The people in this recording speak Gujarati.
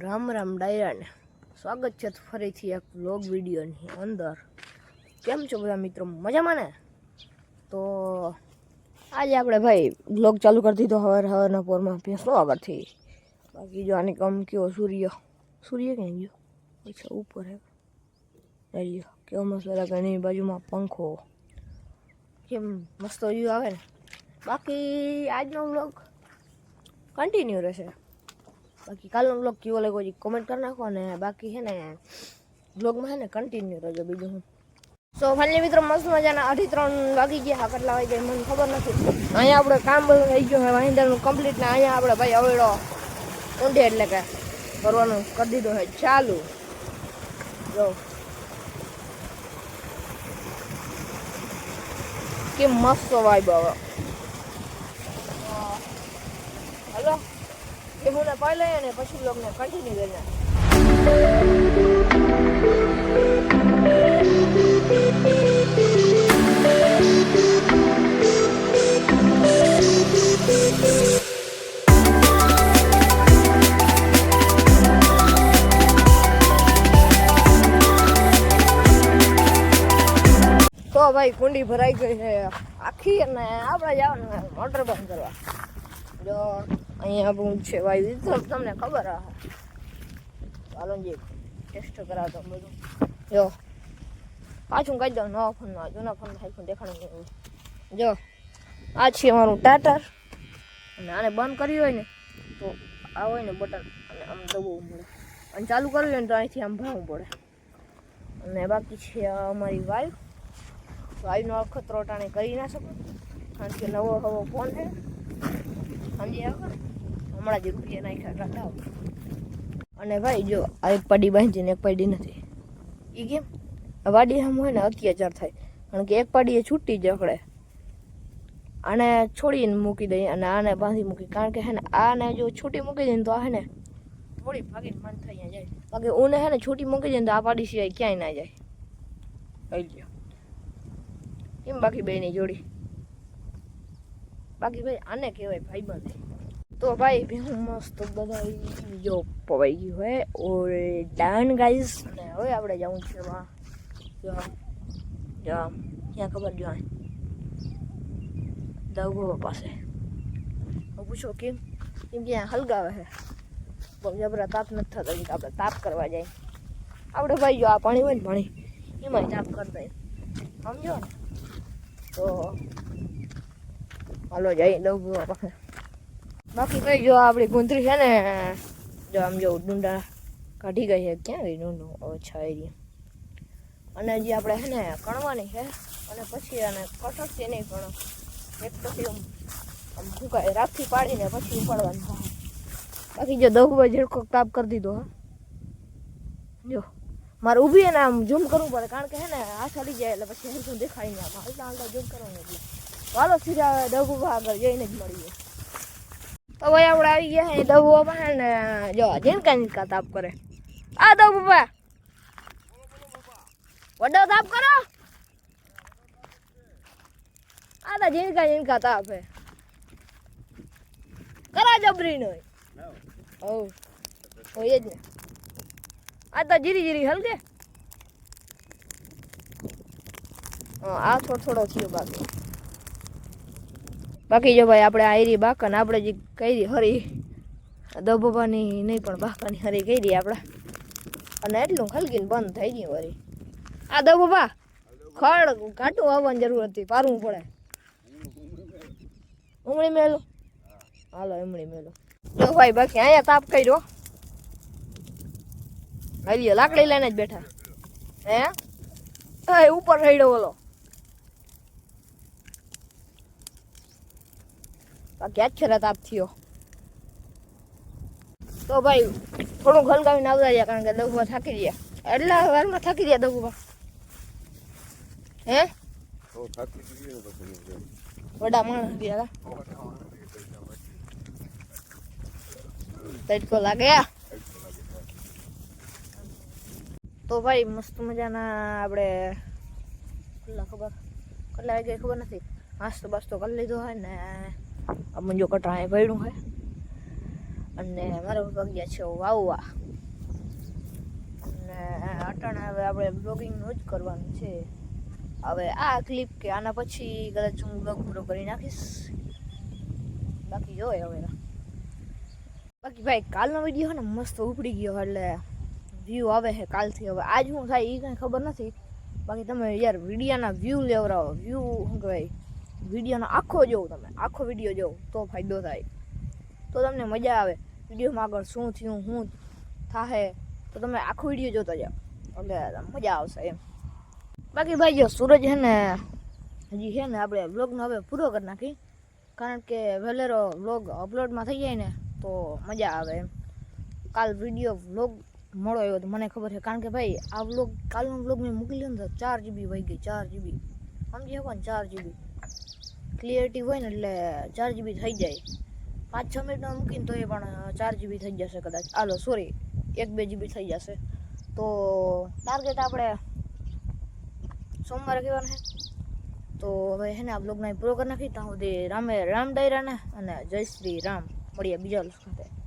રામ રામ ડાયરાને સ્વાગત છે ફરીથી એક વ્લોગ વિડીયોની અંદર. કેમ છો બધા મિત્રો, મજામાં ને? તો આજે આપણે ભાઈ વ્લોગ ચાલુ કરી દીધો હવારના પોરમાં ભેંસો આગળથી. બાકી જો આની કમ કયો સૂર્ય ક્યાં ગયો? અચ્છા ઉપર હે. રહ્યો કેવો મસ્ત લાગે, એની બાજુમાં પંખો, કેમ મસ્ત વ્યૂ આવે ને. બાકી આજનો વ્લોગ કન્ટિન્યુ રહેશે. બાકી કાલનો વ્લોગ કેવો લાગ્યો એ કોમેન્ટ કરી નાખો. અને બાકી છે ને વ્લોગમાં છે ને કન્ટિન્યુ રહેજો. બીજું હું સો ફાઇનલી મિત્રો મસ્ત મજાના 2:30 વાગી ગયા. કેટલા વાગી જાય મને ખબર નથી. અહીંયા આપણે કામ બધું થઈ ગયું છે વાહિંદરનું કમ્પ્લીટ. ને અહીંયા આપણે ભાઈ અવેડો ઊંધે એટલે કે કરવાનું કરી દીધો છે ચાલુ. જો કે મસ્ત વાઇબ આવે. હલો એ હું ને પાઈ લઈએ ને પછી બ્લોગને કન્ટિન્યુ કરી નાખીએ. તો ભાઈ કુંડી ભરાઈ ગઈ છે આખી. અને આપણે જવાનું મોટર બંધ કરવા. જો અહીંયા આપણું છે ભાઈ, તમને ખબર હશે. ચાલો જે ટેસ્ટ કરાવતો બધું. જો પાછું કહી દઉં, નવા ફોનમાં જૂના ફોનમાં હાઈફોન દેખાડું નહીં. જો આ છે અમારું ટાટર. અને આને બંધ કર્યું હોય ને તો આ હોય ને બટન, અને આમ દબાવવું પડે. અને ચાલુ કરવું હોય ને તો અહીંથી આમ ભરાવવું પડે. અને બાકી છે અમારી વાઈફ. વાઈફનો અખતરો ટાણે કરી ના શકો, કારણ કે નવો ફોન છે. સમજી આગળ હમણાં જ રૂપિયા નાખ્યા ટાટા. અને ભાઈ જો આ એક પાડી બાંધી ને એક પાડી નથી. એ કેમ? વાડી આમ હોય ને અત્યાચાર થાય, કારણ કે એક પાડી એ છૂટી જ રખડે. આને છોડીને મૂકી દઈએ અને આને બાંધી મૂકી, કારણ કે હે ને આને જો છૂટી મૂકી દઈએ ને તો આ હે ને થોડી ભાગીને મન થઈ જાય. બાકી ઊને હે ને છૂટી મૂકી દઈએ ને તો આ પાડી સિવાય ક્યાંય ના જાય. કહી ગયો કેમ? બાકી બેની જોડી. બાકી ભાઈ આને કહેવાય ભાઈબંધ. તો ભાઈ ભેહું મસ્ત બધા જો પવાઈ ગયું હોય ઓરે ડાન ગાઈસ. અને હવે આપણે જવું છે એમાં જો ક્યાં ખબર જો દગો પાસે. પૂછો કેમ? કેમ કે હલગાવે છે બહુ જબરા. તાપ નથી થતો આપણે તાપ કરવા જાય. આપણે ભાઈ જો આ પાણી હોય ને પાણી એમાં તાપ કરતા સમજો ને. તો હાલો જઈ દઉં પાસે. બાકી ભાઈ જો આપણી ગુંદરી છે ને, જો આમ જો ડુંડા કાઢી ગઈ છે. ક્યાં ગઈ ડુંડું? ઓછા એરિયા. અને જે આપણે છે ને કણવાની છે. અને પછી એને કટકથી નહીં પણ એક પછી આમ ફૂંકાય રાખથી પાડીને પછી ઉપાડવાનું થાય. બાકી જો દહુભાઈ ઝીણકો તાપ કરી દીધો. હા જો મારે ઊભી એને આમ ઝૂમ કરવું પડે, કારણ કે છે ને હાથ હલી જાય એટલે પછી હલતું દેખાય નહીં. આમ હાલતા હાલતા ઝૂમ કરવાનું. એટલે ચાલો સીધા દહુભા આગળ જઈને જ મળીએ. તો ભાઈ આપણે આવી ગયા છે દહુભા પાસે ને જો ઝીણકા તાપ કરે. આ દહુભા વડો તાપ કરો. આ તો ઝીણકા તાપ હે. કરા જબરી નો હોય જ ને. આ તો જીરી હલકે. આ થોડો થયો. બાકી જો ભાઈ આપણે આયરી બાકન આપણે જે કરી હરી દબોબાની નહીં પણ બાકાની હરી કરી આપણે. અને એટલું ખલકીને બંધ થઈ ગયું વળી. આ દબોબા ખડ કાટું આવવાની જરૂર હતી, પારવું પડે. ઉમળી મેલો. હાલો ઉમળી મેલો. જો ભાઈ બાકી અહીંયા તાપ કર્યો. હાલ્યો લાકડી લઈને જ બેઠા હે ઉપર રહીડો ઓલો. બાકી આજ ખેરા તાપ થયો. તો ભાઈ થોડું હલગાવીને આવતા ગયા, કારણ કે દગુબા થાકી ગયા. એટલા વારમાં થાકી ગયા દગુબા હે વડા માણસ ગયા. તડકો લાગે. તો ભાઈ મસ્ત મજાના આપણે કેટલા વાગે ખબર નથી. નાસ્તો બાસ્તો કરી લીધો હોય ને અમને જો કટાણે પડ્યું હોય. અને મારા પપ્પા ગયા છે વાવવા. અને અટાણે હવે આપણે બ્લોગિંગનું જ કરવાનું છે. હવે આ ક્લિપ કે આના પછી કદાચ હું બ્લોગ પૂરો કરી નાખીશ. બાકી જોઈએ હવે. બાકી ભાઈ કાલનો વિડીયો ને મસ્ત ઉપડી ગયો એટલે વ્યૂ આવે છે કાલથી. હવે આજ શું થાય એ કંઈ ખબર નથી. બાકી તમે યાર વિડીયોના વ્યૂ લેવડાવો. વ્યૂ શું કહેવાય, વિડીયોનો આખો જોવો, તમે આખો વિડીયો જોવો તો ફાયદો થાય, તો તમને મજા આવે. વિડીયોમાં આગળ શું થયું શું થાહે તો તમે આખો વિડીયો જોતા જાઓ એટલે મજા આવશે એમ. બાકી ભાઈ જો સૂરજ છે ને હજી છે ને આપણે વ્લોગનો હવે પૂરો કરી નાખી, કારણ કે વહેલેરો વ્લોગ અપલોડમાં થઈ જાય ને તો મજા આવે એમ. કાલ વિડીયો વ્લોગ મોડો આવ્યો તો મને ખબર છે, કારણ કે ભાઈ આ વ્લોગ કાલનો વ્લોગ મેં મૂકી લીધો ને તો 4 GB વહી ગઈ. 4 GB સમજી શકો ને, 4 GB ક્લિયરિટી હોય ને એટલે 4 GB થઈ જાય. 5-6 મિનિટમાં મૂકીને તો એ પણ 4 GB થઈ જશે કદાચ. હાલો સોરી 1-2 GB થઈ જશે. તો ટાર્ગેટ આપણે સોમવારે કહેવાનું છે. તો હવે છે ને આ બ્લોગને પૂરો કરી નાખી. ત્યાં સુધી રામ ડાયરાને અને જય શ્રી રામ. મળીએ બીજા સાથે.